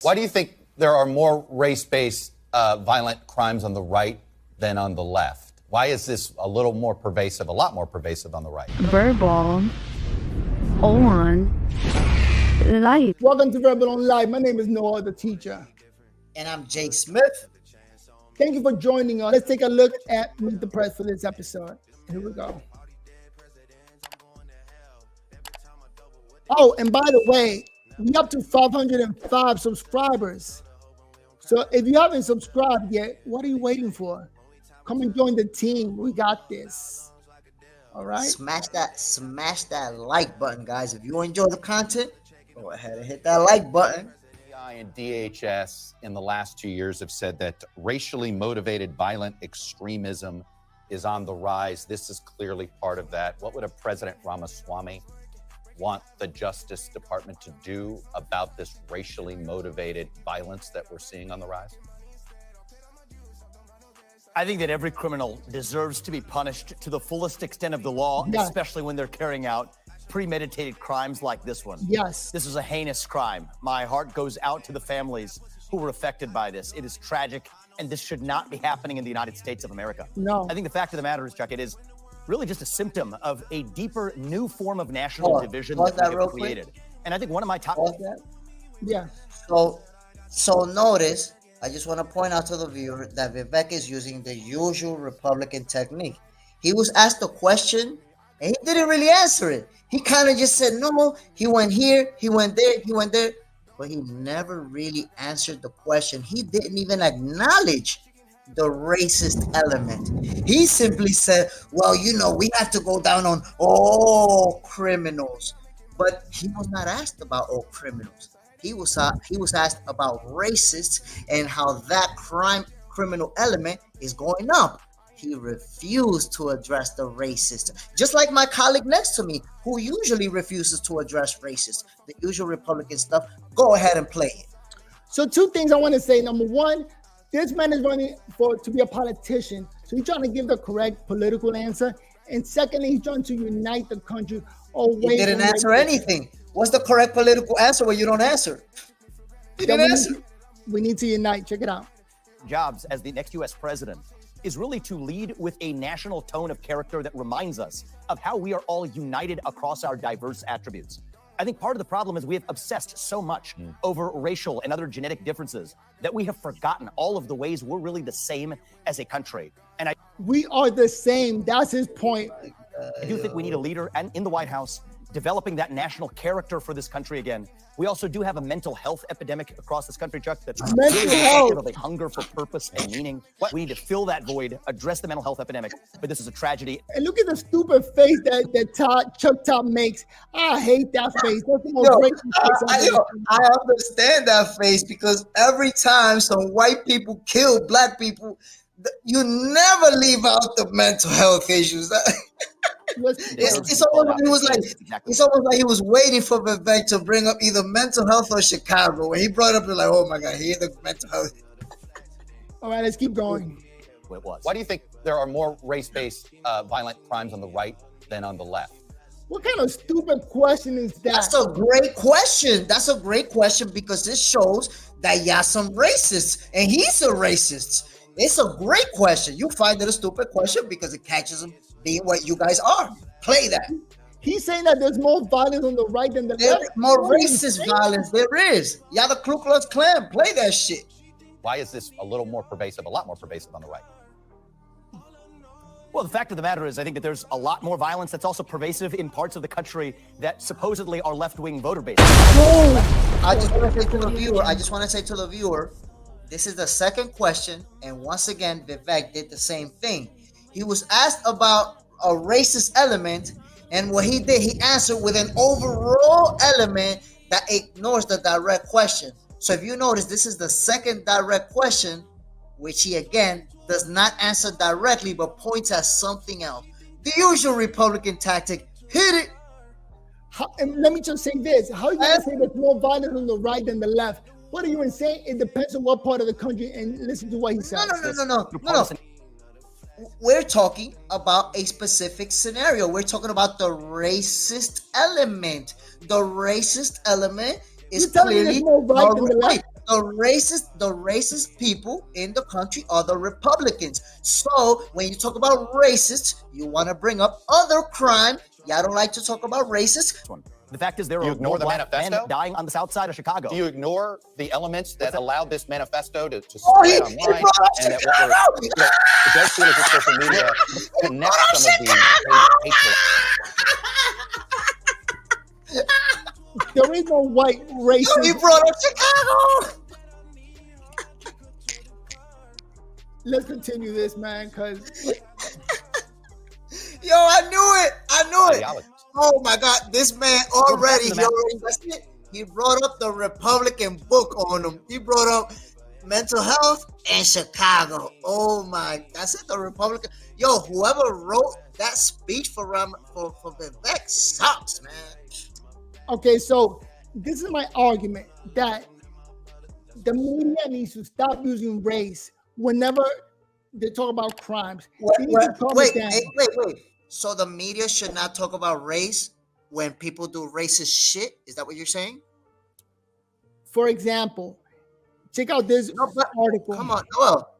Why do you think there are more race-based violent crimes on the right than on the left? Why is this a lot more pervasive on the right? Verbal on life. Welcome to Verbal on Life. My name is Noah, the teacher. And I'm Jay Smith. Thank you for joining us. Let's take a look at Meet the Press for this episode. Here we go. Oh, and by the way, we're up to 505 subscribers. So if you haven't subscribed yet, what are you waiting for? Come and join the team. We got this. All right. Smash that like button, guys. If you enjoy the content, go ahead and hit that like button. FBI and DHS in the last 2 years have said that racially motivated violent extremism is on the rise. This is clearly part of that. What would a President Ramaswamy want the Justice Department to do about this racially motivated violence that we're seeing on the rise? I think that every criminal deserves to be punished to the fullest extent of the law, especially when they're carrying out premeditated crimes like this one. Yes. This is a heinous crime. My heart goes out to the families who were affected by this. It is tragic, and this should not be happening in the United States of America. No. I think the fact of the matter is, Chuck, it is really just a symptom of a deeper, new form of national division that we have created. And I think one of my top... Yeah. So notice, I just want to point out to the viewer that Vivek is using the usual Republican technique. He was asked a question, and he didn't really answer it. He kind of just said, no, he went here, he went there, he went there. But he never really answered the question. He didn't even acknowledge the racist element. He simply said, well, we have to go down on all criminals. But he was not asked about all criminals. He was asked about racists and how that criminal element is going up. He refused to address the racist. Just like my colleague next to me, who usually refuses to address racist, the usual Republican stuff. Go ahead and play it. So two things I want to say. Number one, this man is running to be a politician. So he's trying to give the correct political answer. And secondly, he's trying to unite the country away. He didn't answer anything. What's the correct political answer when you don't answer? He didn't answer. We need to unite. Check it out. Jobs as the next U.S. president is really to lead with a national tone of character that reminds us of how we are all united across our diverse attributes. I think part of the problem is we have obsessed so much over racial and other genetic differences that we have forgotten all of the ways we're really the same as a country. And we are the same. That's his point. I do think we need a leader and in the White House developing that national character for this country again. We also do have a mental health epidemic across this country, Chuck, that's really of a hunger for purpose and meaning. We need to fill that void, address the mental health epidemic, but this is a tragedy. And look at the stupid face that Chuck Todd makes. I hate that face. That's the most racist face I understand that face because every time some white people kill black people, you never leave out the mental health issues. It's almost like he was waiting for Vivek to bring up either mental health or Chicago. When he brought up, you're like, oh my God, here's the mental health. All right, let's keep going. Why do you think there are more race-based violent crimes on the right than on the left? What kind of stupid question is that? That's a great question. That's a great question because this shows that y'all some racists and he's a racist. It's a great question. You find it a stupid question because it catches him being what you guys are. Play that. He's saying that there's more violence on the right than the left. More racist violence there is. Y'all the Ku Klux Klan. Play that shit. Why is this a lot more pervasive on the right? Well, the fact of the matter is, I think that there's a lot more violence that's also pervasive in parts of the country that supposedly are left-wing voter bases. I just want to say to the viewer, this is the second question, and once again, Vivek did the same thing. He was asked about a racist element, and what he did, he answered with an overall element that ignores the direct question. So if you notice, this is the second direct question, which he again does not answer directly, but points at something else. The usual Republican tactic, hit it. And let me just say this. How are you going to say there's more violence on the right than the left? What are you even saying? It depends on what part of the country, and listen to what he says. No. We're talking about a specific scenario. We're talking about the racist element. The racist element is clearly more right. the racist people in the country are the Republicans. So when you talk about racists, you want to bring up other crime. Y'all don't like to talk about racists. The fact is, there You are ignore more the black men manifesto? dying on the south side of Chicago. Do you ignore the elements that allowed this manifesto to Oh, spread he online? brought up And that Chicago. it does feel as if social media connects some of the hateful. There is no white He racist. brought up Chicago. Let's continue this, man, because Yo, I knew it. Ideologies. Oh my God, this man already, Well, he brought up the Republican book on him. He brought up mental health and Chicago. Oh my, that's it, the Republican. Yo, whoever wrote that speech for Vivek sucks, man. okay, so this is my argument that the media needs to stop using race whenever they talk about crimes. They need to calm it down. Wait. So the media should not talk about race when people do racist shit? Is that what you're saying? For example, check out this article. Come on, Noel.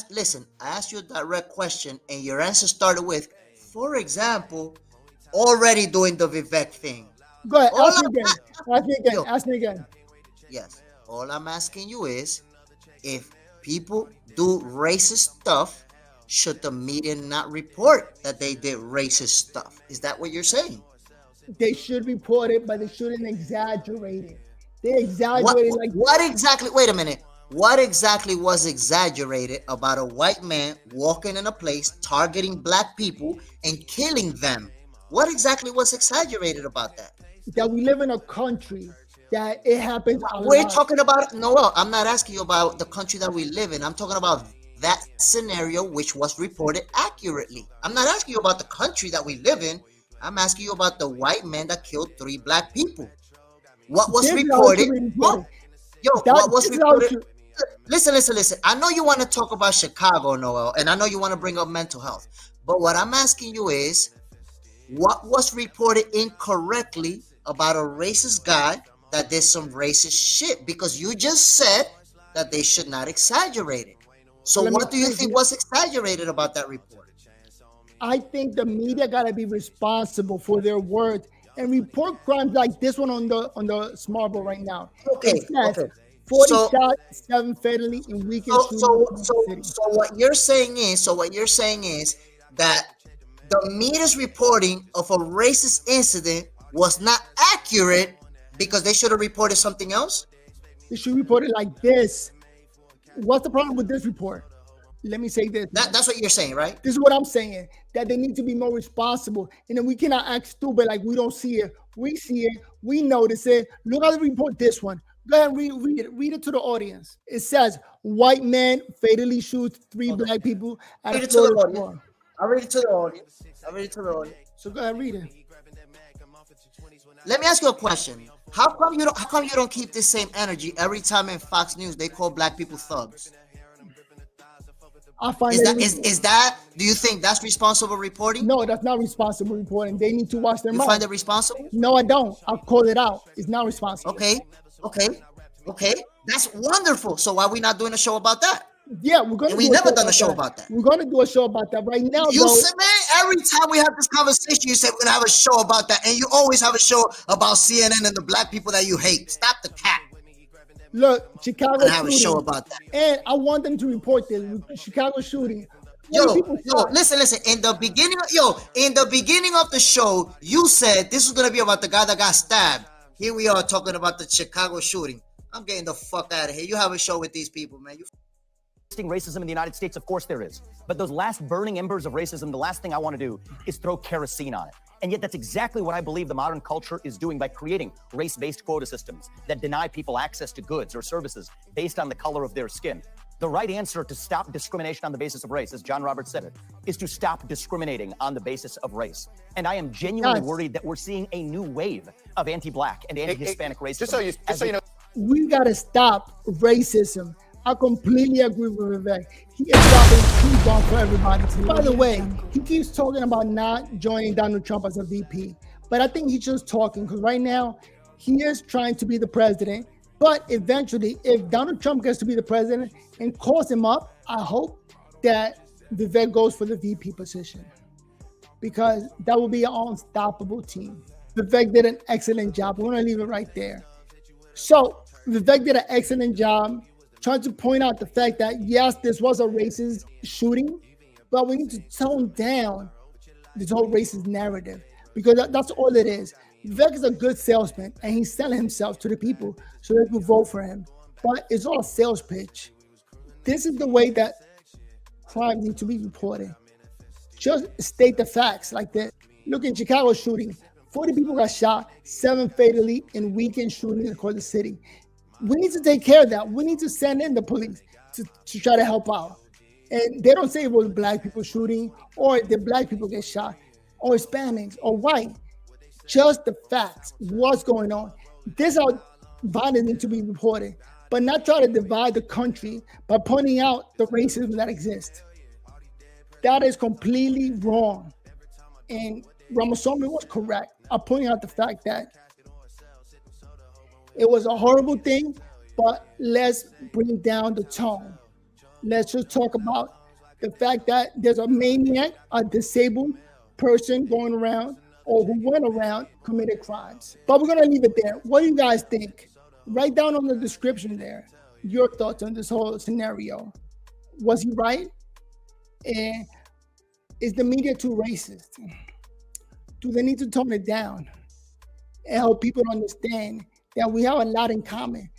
Listen, I asked you a direct question and your answer started with, for example, already doing the Vivek thing. Go ahead, All ask I'm me again. Yo. Ask me again. Yes. All I'm asking you is, if people do racist stuff, should the media not report that they did racist stuff? Is that what you're saying? They should report it, but they shouldn't exaggerate it. They exaggerate it like What exactly? Wait a minute. What exactly was exaggerated about a white man walking in a place, targeting black people and killing them? What exactly was exaggerated about that? that we live in a country that it happens a We're lot. talking about, Noel, I'm not asking you about the country that we live in. I'm talking about that scenario which was reported accurately. I'm not asking you about the country that we live in. I'm asking you about the white man that killed 3 black people. What was This is reported? how it reported. What was This is how it reported? Listen. I know you want to talk about Chicago, Noel, and I know you want to bring up mental health. But what I'm asking you is, what was reported incorrectly about a racist guy that did some racist shit? Because you just said that they should not exaggerate it. So what do you think was exaggerated about that report? I think the media gotta be responsible for their words and report crimes like this one on the Smart right now. Okay, It says okay. 40 So- shots, 7 fatally in weekend shootings in the city. So what you're saying is that the media's reporting of a racist incident was not accurate because they should have reported something else? They should report it like this. What's the problem with this report? Let me say this. That's what you're saying, right? This is what I'm saying, that they need to be more responsible. And then we cannot act stupid like we don't see it. We see it. We notice it. Look how they report this one. Go ahead and read it. Read it to the audience. It says, white man fatally shoots 3 black people at Read a it to the Florida audience. store. I'll read it to the audience. So go ahead and read it. Let me ask you a question. How come you don't keep this same energy every time in Fox News they call black people thugs? I find Is that do you think that's responsible reporting? No, that's not responsible reporting. They need to watch their You mouth. find it responsible? No, I don't. I'll call it out. It's not responsible. Okay. That's wonderful. So why are we not doing a show about that? Yeah, we're gonna. And we never done a show about that. We're gonna do a show about that right now. You though, said, man, every time we have this conversation, you said we're gonna have a show about that, and you always have a show about CNN and the black people that you hate. Stop the cap. Look, Chicago And have a shooting, show about that. and I want them to report this Chicago shooting. Yo, People shot. listen. In the beginning of the show, you said this was gonna be about the guy that got stabbed. Here we are talking about the Chicago shooting. I'm getting the fuck out of here. You have a show with these people, man. Racism in the United States, of course there is. But those last burning embers of racism, the last thing I want to do is throw kerosene on it. And yet that's exactly what I believe the modern culture is doing by creating race-based quota systems that deny people access to goods or services based on the color of their skin. The right answer to stop discrimination on the basis of race, as John Roberts said it, is to stop discriminating on the basis of race. And I am genuinely worried that we're seeing a new wave of anti-black and anti-Hispanic racism. Just so you know, We gotta stop racism. I completely agree with Vivek. He is dropping P-bomb for everybody. By the way, he keeps talking about not joining Donald Trump as a VP, but I think he's just talking because right now he is trying to be the president. But eventually, if Donald Trump gets to be the president and calls him up, I hope that Vivek goes for the VP position, because that will be an unstoppable team. Vivek did an excellent job. We're going to leave it right there. So Vivek did an excellent job trying to point out the fact that, yes, this was a racist shooting, but we need to tone down this whole racist narrative, because that's all it is. Vivek is a good salesman, and he's selling himself to the people so they can vote for him. But it's all a sales pitch. This is the way that crime needs to be reported. Just state the facts like that. Look, in Chicago shooting, 40 people got shot, 7 fatally in weekend shootings across the city. We need to take care of that. We need to send in the police to try to help out. And they don't say it was black people shooting, or the black people get shot, or Hispanics, or white. Just the facts, what's going on. This is how violence needs to be reported, but not try to divide the country by pointing out the racism that exists. That is completely wrong. And Ramaswamy was correct. I'm pointing out the fact that it was a horrible thing, but let's bring down the tone. Let's just talk about the fact that there's a maniac, a disabled person going around, or who went around, committed crimes. But we're going to leave it there. What do you guys think? Write down on the description there your thoughts on this whole scenario. Was he right? And is the media too racist? Do they need to tone it down and help people understand that we have a lot in common?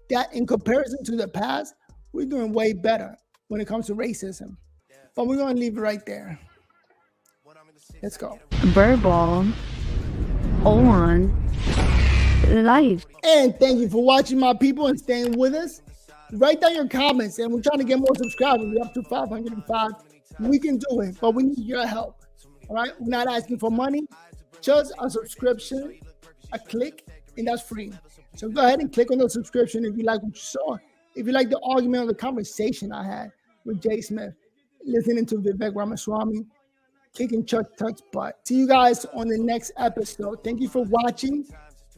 That in comparison to the past, we're doing way better when it comes to racism. But we're going to leave it right there. Let's go. Verbal on life. And thank you for watching, my people, and staying with us. Write down your comments, and we're trying to get more subscribers. We're up to 505. We can do it, but we need your help. All right? We're not asking for money, just a subscription, a click, and that's free. So go ahead and click on the subscription if you like what you saw. If you like the argument or the conversation I had with Jay Smith, listening to Vivek Ramaswamy, kicking Chuck Todd's butt. See you guys on the next episode. Thank you for watching,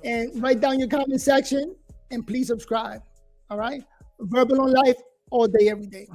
and write down your comment section, and please subscribe. All right? Verbal on life all day, every day.